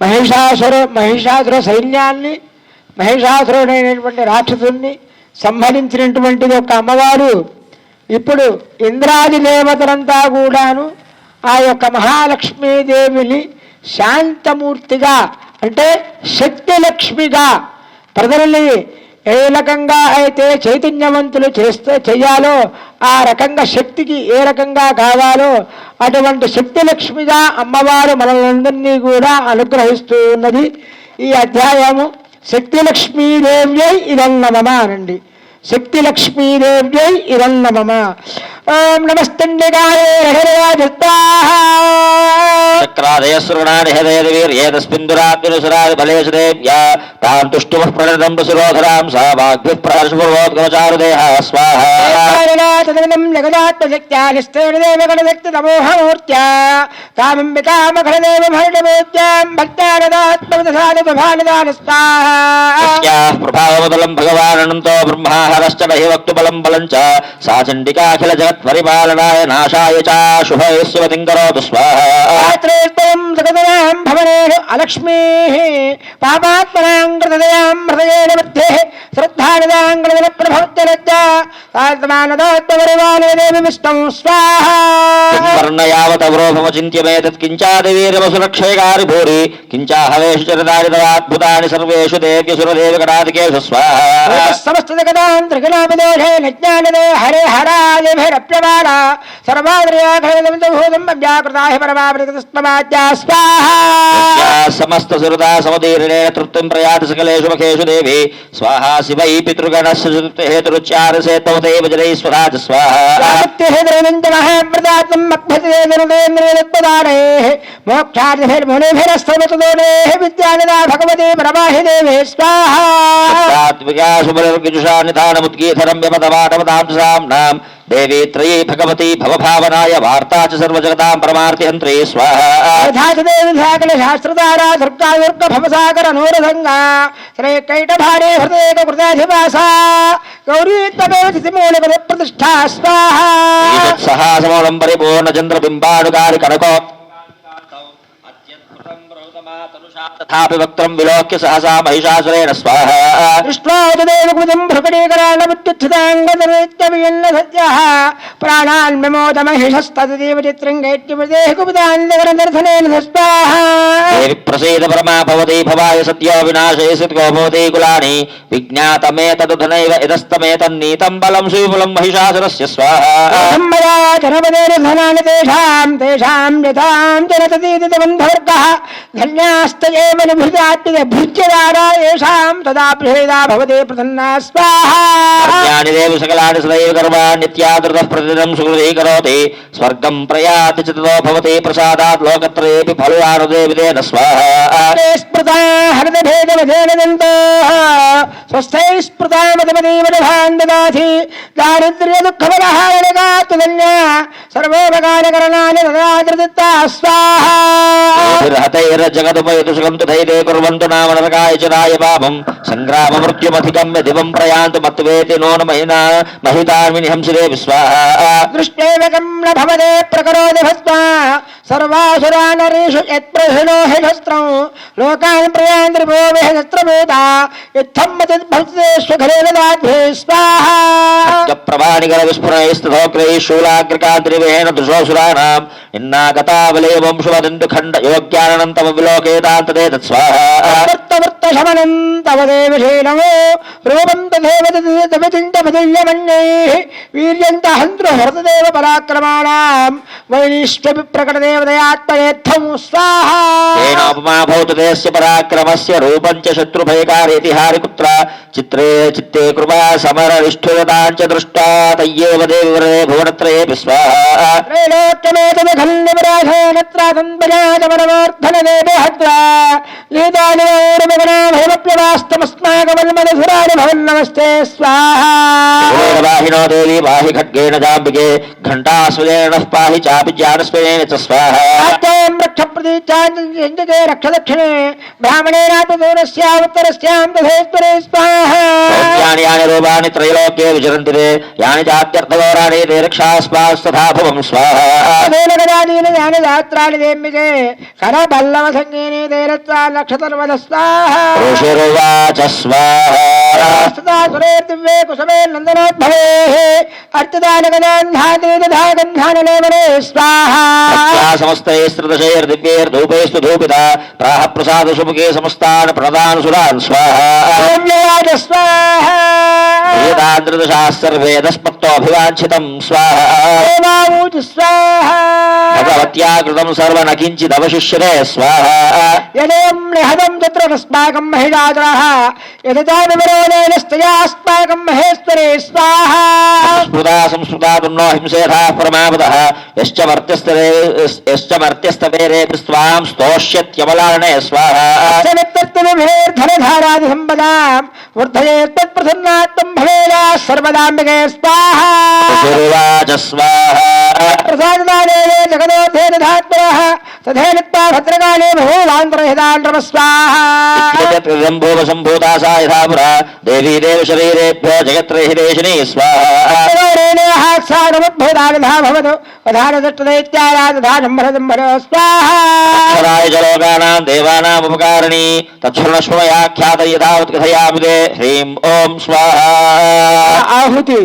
మహిషాసుర సైన్యాన్ని, మహిషాసురుడైనటువంటి రాక్షసుని సంహరించినటువంటిది ఒక అమ్మవారు. ఇప్పుడు ఇంద్రాది దేవతలంతా కూడాను ఆ యొక్క మహాలక్ష్మీదేవిని శాంతమూర్తిగా అంటే శక్తిలక్ష్మిగా ప్రజల్ని ఏ రకంగా అయితే చైతన్యవంతులు చెయ్యాలో ఆ రకంగా శక్తికి ఏ రకంగా కావాలో అటువంటి శక్తిలక్ష్మిగా అమ్మవారు మనలందరినీ కూడా అనుగ్రహిస్తూ ఉన్నది. ఈ అధ్యాయము శక్తిలక్ష్మీదేవ్యై ఇదం నమః అనండి. శక్తిలక్ష్మీదేవ్యై ఇదం నమః. ఓం నమస్తండికాయ చక్రాదయస్రుణాని హృదయవీర్యేతస్మిందురాగ్నిసురాది బలేషు దేవ్యా తాం తుష్టుమః ప్రణతం సురోధరాం సా వాగ్భిః ప్రహర్షపూర్వోద్గమచారుదేహ స్వాహా జగదాత్మశక్త్యానిష్టేదేవగణశక్తితమోహమూర్త్యా తామంబికామఖలదేవభరణమూర్త్యాం భక్త్యానదాత్మదసాదతుభానదాన స్వాహా ప్రభావబలం భగవానంతో బ్రహ్మాహరశ్చ నహి వక్తుబలం బలం చ సా చండికాఖిల జగత్పరిపాలనాయ నాశాయ చ శుభయస్వతిం కరోతు స్వాహా భవనేషు అలక్ష్మీ పాపాత్మనాం కృతదయాం హృదయేన మధ్యే శ్రద్ధానదాంగళ ప్రభవత్యరత్మానదాత్మపరిపాలనేమి విష్ణు స్వాహా వర్ణయావతవరోభమచింత్యమేతత్కించాదివీరవసురక్షయకారి భూరి కించాహవేషు చరితాని తవాద్భుతాని సర్వేషు దేవ్యసురదేవగణాదికేషు స్వాహా సమస్త జగదాం త్రిగుణాపదేశేన జ్ఞానదే హరే హరాదిభిరప్యమాణ సర్వాద్రయాఖలమితభూతం అవ్యాకృతాహి పరమావృతస్తమాత్యా స్వాహా సమస్త సురదా సమదీర్ణే తృప్తిం ప్రయాతి సకలేషు మఖేషు దేవి స్వాహా శివై పితృగణస్య హేతురుచ్చారసేత్తవతేవ జనై స్వరాజ స్వాహా మహావ్రతాత్మం మగ్భతిరేంద్రేంద్రదానైః మోక్షార్థిర్మునిభిరస్తమతదోనేః విద్యానిదా భగవతి పరమాహి దేవే స్వాహా నిధానముద్గీధరం వ్యపదవాటవతాం సామ్నాం దేవీ త్రయీ భగవతి భవభావనాయ వార్తా చ సర్వజగతాం పరమార్థిహంత్రీ స్వాహా శాస్త్రధారా దుర్గా భవసాగర నూరసంగా శ్రీకైటభారే హృదయ కృతాధివాసా గౌరీ తమేతిమూలపద ప్రతిష్ఠా స్వాహా సహాసమూలం పరిపూర్ణ చంద్రబింబానుగారి కనకో తథాపి వక్త్రం విలోక్య సహసా మహిషాసురేణ స్వాహా దృష్ట్వాదేవకృతం భృకటీకరాళముత్యుచ్ఛుతాంగదరైత్యవియన్న సత్యః ప్రాణాన్ విమోద మహిషస్తదేవ చిత్రం గైత్యమదేహకుపదాన్యగరదర్శనేన స్వాహా దేవి ప్రసీద పరమా భవతి భవాయ సత్యో వినాశయసి గోభవతి కులాని విజ్ఞాతమేతదుధనైవ ఇదస్తమేతన్నీతం బలం సువిపులం మహిషాసురస్య స్వాహా జనపదేర్ధనాని తేషాం యథాం జనతదీతిబంధవర్గః ధన్యాస్తయేవ నిభృత్యాత్మభృత్యదారా యేషాం తదా ప్రేదా భవతే ప్రసన్నా స్వాహా జ్ఞాని దేవి సకలాని సదైవ కర్మాణి నిత్యాదృతః ప్రతిదినం సుకృతీకరోతి స్వర్గం ప్రయాతి చ తతో భవతి ప్రసాదాత్ లోకత్రయేపి ఫలానుదేవిదేన స్వాహా స్మృతా హరితభేదమధేనదంతో స్వస్థై స్మృతామతమదేవదభాన్ దదాసి దారిద్ర్య దుఃఖపరహారణగాతుధన్యా సర్వోపకారకరణాని దదాద్రదిత్తా స్వాహా జగదుపయతు సుఖం తథైతే కుర్వంతు నామ నరకాయ చ రాయ పాపం సంగ్రామ మృత్యుమధిగమ్య దివం ప్రయాంతు మత్వేతి నోన మహితాన్విని హంసిదే స్వాహా దృష్టేవకం న భవతే ప్రకరోతి భస్మా సర్వాసురానరీషు యత్ప్రహిణో హి శస్త్రం లోకాన్ ప్రయాంతి భో శస్త్రభూత యుద్ధం మతిర్భక్తేష్వఘరేణ దాద్భే స్వాహా ప్రభానికర విస్ఫురైస్తోగ్రై శూలాగ్రకాద్రివేణ దృశోసురాణాం నిన్నాగతావలే వంశువదిందు ఖండ యోగ్యానంతమ విలోకేతాంతదే తత్స్వాహా శమనం తవ దేవశీలమో రూపం తదేవచింతమతుల్యమన్యైః వీర్యంత హంతృ హృతదేవ పరాక్రమాణాం వైనిష్ట్యపి ప్రకటదేవదయాత్మనేత్థం స్వాహా తేనోపమా భౌతదేస్య పరాక్రమస్య రూపం చ శత్రుభయకారేతి హారిపుత్ర చిత్రే చిత్తే కృపా సమరనిష్ఠురతాంచ దృష్టా తయ్యేవ దేవరే భువనత్రయేపి స్వాహా త్రైలోక్యమేతమిఖండివిరాధేనత్రాసంపజాజమనమోర్ధనదేవహత్రా లీతానివైరమగణాభయమప్యవాస్తమస్మ अस्माकमन्मधुराणि भवन्नमस्ते स्वाहा वाहिनो देवी वाहि खड्गेन जाम्बिके घण्टास्वदेन पाहि चापि ज्ञानस्वरेण च स्वाहा आत्मं रक्षप्रतीचाञ्जके रक्षदक्षिणे ब्राह्मणेनापि दूरस्यावत्तरस्यां तथेश्वरे स्वाहा यानि यानि रूपाणि त्रैलोक्ये विचरन्ति ते यानि चात्यर्थगौराणि ते रक्षास्मास्तथा भवं स्वाहा गदादीन यानि दात्राणि देम्बिके करबल्लवसङ्गीनि तैरत्वा लक्षतर्वद स्वाहा ऋषिरुवाच स्वाहा सुरे दिव्ये कुसुमे नन्दनोद्भवेः अर्चिदानगदान्धादिदधागन्धानलेवने स्वाहा समस्तैस्तृदशैर्दिव्यैर्धूपैस्तु धूपिता प्राह प्रसादसुमुखे समस्तान् प्रणदान् सुरान् स्वाहा वेदान्तदशाः सर्वेदस्मत्तोऽभिवाञ्छितं स्वाहा भगवत्या कृतं सर्वं न किञ्चिदवशिष्यते स्वाहा यदेवं निहतं तत्र तस्माकं महिलादरः यदचाविवरोधेनस्तयास्माकं महेश्वरे स्वाहा संस्कृता पुन्नो हिंसेथाः परमापदः यश्च मर्त्यस्तवेरेऽपि स्वां स्तोष्यत्यमलार्णे स्वाहा धनधारादिसम्पदां वर्धयेत्तत्प्रसन्नात्मं भवेदा सर्वदाम्बिके स्वाहा गुरुवाच स्वाहा प्रसाददाने जगदोऽधे दधात्मनः तथेनत्वा भद्रकाले भूवान्तरहितान् स्वाहा सम्भूता सा यथा पुरा देवी देवशरीरेभ्यो जगत्रेहिदेशिनी स्वाहा साक्षादमुद्भूता भवतु स्वाहा च लोकानां देवानामुपकारिणी तच्छृणुष्व मयाख्यात यथावत् कथयामि ते ह्रीं ओं स्वाहा आहुति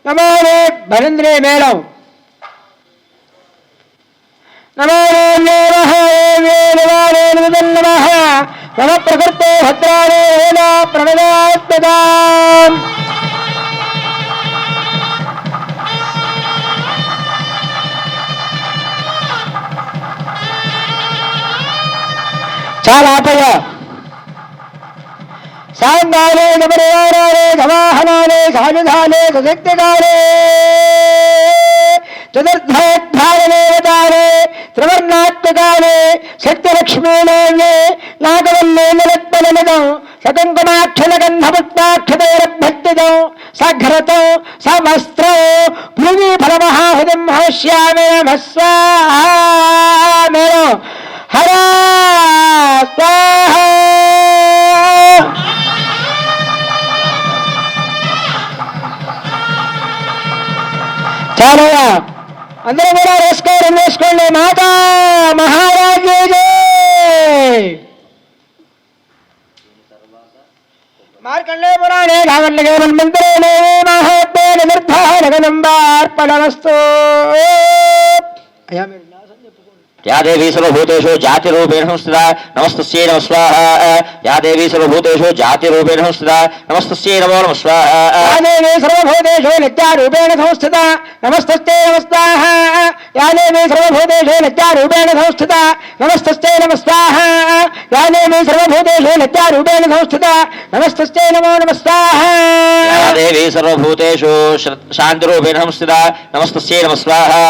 नमो भरेन्द्रे मेलौ नमो नमः नम प्रकृते भद्राणे प्रणदात्मदाम् चालापय साङ्गाले नमरयाराले धवाहनाले सायुधाले सुशक्तिकाले चतुर्थोद्धारदेवतारे त्रिवर्णात्मकाले शक्तिलक्ष्मीनाये नागवल्ले निलत्पलनिदौ सकुङ्कुमाक्षलगन्धपुष्पाक्षतेरभक्तिदौ सघ्रतौ समस्त्रौ भूमि फलमहाहुतिं होष्यामे भस्वामेनो हरा स्वाहा చాలయ్యా అందరూ కూడా వేసుకోండి మాతా మహారాజే మార్కండే పురాణే రావణ్ణగే మన్మంతరే మహాత్మే నిర్ధారగనంబార్పణమస్తు అయ్యా మీరు या देवी सर्वभूतेषु जातिरूपेण संस्थिता नमस्तस्यै नमः स्वाहा या देवी सर्वभूतेषु जातिरूपेण संस्थिता नमस्तस्यै नमो नमः स्वाहा या देवी सर्वभूतेषु लज्जारूपेण संस्थिता नमस्तस्यै नमः स्वाहा या देवी सर्वभूतेषु लज्जारूपेण संस्थिता नमस्तस्यै नमः स्वाहा या देवी सर्वभूतेषु लज्जारूपेण संस्थिता नमस्तस्यै नमो नमः स्वाहा या देवी सर्वभूतेषु शान्तिरूपेण संस्थिता नमस्तस्यै नमः स्वाहा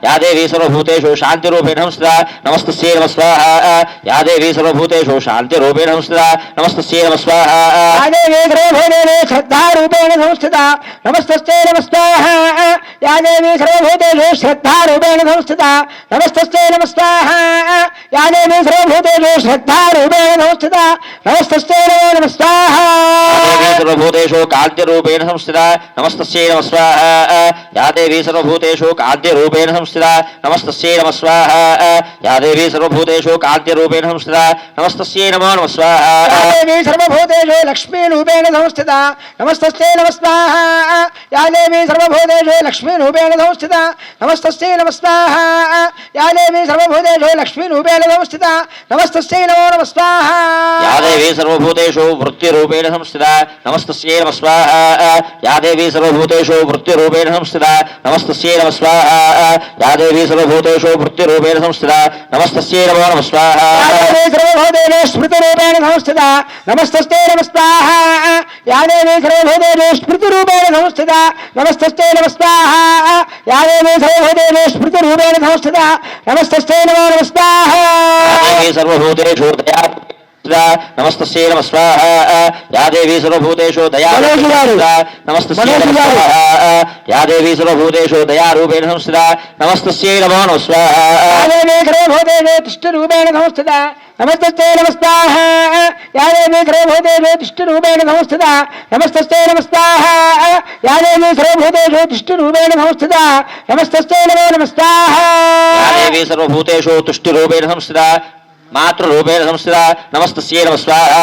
या देवी सर्वभूतेषु शान्तिरूपेण नमस्तस्यै नमः स्वाहा या देवी सर्वभूतेषु शान्तिरूपेण संस्थिता नमस्तस्यै नमः स्वाहा या देवी सर्वभूतेषु श्रद्धारूपेण संस्थिता नमस्तस्यै नमः स्वाहा या देवी सर्वभूतेषु श्रद्धारूपेण संस्थिता नमस्तस्यै नमः स्वाहा या देवी सर्वभूतेषु श्रद्धारूपेण संस्थिता नमस्तस्यै नमो नमः स्वाहा या देवी सर्वभूतेषु कान्तिरूपेण संस्थिता नमस्तस्यै नमः स्वाहा या देवी सर्वभूतेषु कान्तिरूपेण संस्थिता नमस्तस्यै नमः स्वाहा या देवी सर्वभूतेषु कान्तिरूपेण संस्थिता नमस्तस्यै नमो नमः स्वाहा या देवी सर्वभूतेषु लक्ष्मीरूपेण संस्थिता नमस्तस्यै नमः स्वाहा या देवी सर्वभूतेषु लक्ष्मीरूपेण संस्थिता नमस्तस्यै नमः स्वाहा या देवी सर्वभूतेषु लक्ष्मीरूपेण संस्थिता नमस्तस्यै नमो नमः स्वाहा या देवी सर्वभूतेषु वृत्तिरूपेण संस्थिता नमस्तस्यै नमः स्वाहा या देवी सर्वभूतेषु वृत्तिरूपेण संस्थिता नमस्तस्यै नमः स्वाहा या देवी सर्वभूतेषु वृत्तिरूपेण संस्थिता नमस्तस्यै नमो नमः स्वाहा या देवी सर्वभूतेषु स्मृतिरूपेण संस्थिता नमस्तस्यै नमः स्वाहा या देवी सर्वभूतेषु स्मृतिरूपेण संस्थिता नमस्तस्यै नमः स्वाहा या देवी सर्वभूतेषु स्मृतिरूपेण संस्थिता नमस्तस्यै नमो नमः स्वाहा या देवी सर्वभूतेषु నమస్తస్యై నమః స్వాహా యా దేవీ సర్వభూతేషు మనోజ్ గారు. నమస్తస్యై మనోజ్ నమః గారు. స్వాహా యా దేవీ సర్వభూతేషు దయారూపేణ సంస్థితా నమస్తస్యై నమో నమః స్వాహా యాదేవీ సర్వభూతేషు తిష్టరూపేణ సంస్థితా నమస్తస్తే నమస్తాః యాదేవీ సర్వభూతేషు తిష్టరూపేణ సంస్థితా నమస్తస్తే నమస్తాః యాదేవీ సర్వభూతేషు తిష్టరూపేణ సంస్థితా నమస్తస్తే నమో నమస్తాః యా దేవీ సర్వభూతేషు తుష్టిరూపేణ సంస్థితా మాతృరూపేణ సంస్థితా నమస్తస్యై నమః స్వాహా